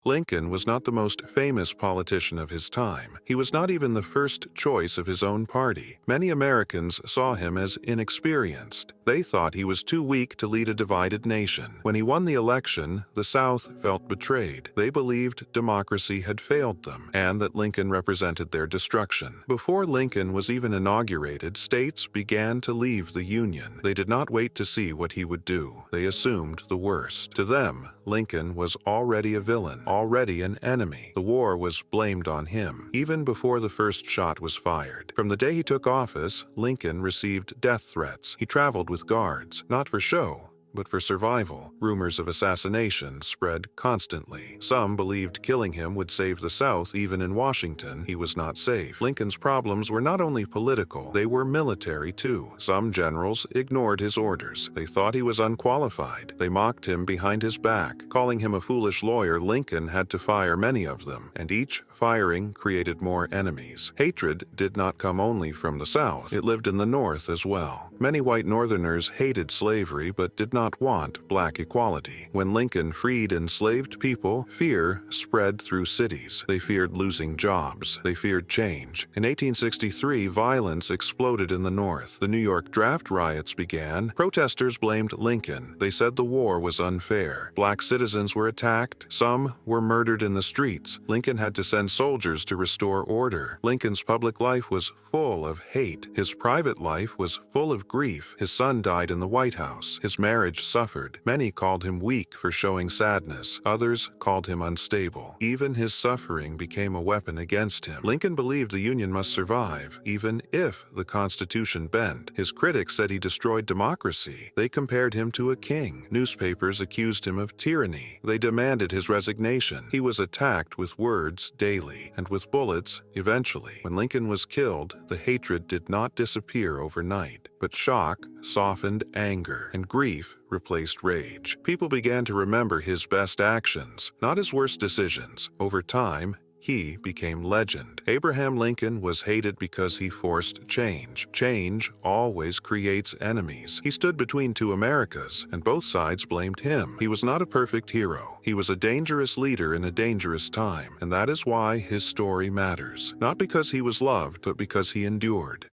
Lincoln was not the most famous politician of his time. He was not even the first choice of his own party. Many Americans saw him as inexperienced. They thought he was too weak to lead a divided nation. When he won the election, the South felt betrayed. They believed democracy had failed them, and that Lincoln represented their destruction. Before Lincoln was even inaugurated, states began to leave the Union. They did not wait to see what he would do. They assumed the worst. To them, Lincoln was already a villain, already an enemy. The war was blamed on him, even before the first shot was fired. From the day he took office, Lincoln received death threats. He traveled with guards, not for show, but for survival. Rumors of assassination spread constantly. Some believed killing him would save the South. Even in Washington, he was not safe. Lincoln's problems were not only political, they were military too. Some generals ignored his orders. They thought he was unqualified. They mocked him behind his back. Calling him a foolish lawyer, Lincoln had to fire many of them, and each firing created more enemies. Hatred did not come only from the South. It lived in the North as well. Many white Northerners hated slavery but did not want black equality. When Lincoln freed enslaved people, fear spread through cities. They feared losing jobs. They feared change. In 1863, violence exploded in the North. The New York draft riots began. Protesters blamed Lincoln. They said the war was unfair. Black citizens were attacked. Some were murdered in the streets. Lincoln had to send soldiers to restore order. Lincoln's public life was full of hate. His private life was full of grief. His son died in the White House. His marriage suffered. Many called him weak for showing sadness. Others called him unstable. Even his suffering became a weapon against him. Lincoln believed the Union must survive, even if the Constitution bent. His critics said he destroyed democracy. They compared him to a king. Newspapers accused him of tyranny. They demanded his resignation. He was attacked with words daily, and with bullets eventually. When Lincoln was killed, the hatred did not disappear overnight, but shock softened anger, and grief replaced rage. People began to remember his best actions, not his worst decisions. Over time, he became legend. Abraham Lincoln was hated because he forced change. Change always creates enemies. He stood between two Americas, and both sides blamed him. He was not a perfect hero. He was a dangerous leader in a dangerous time, and that is why his story matters. Not because he was loved, but because he endured.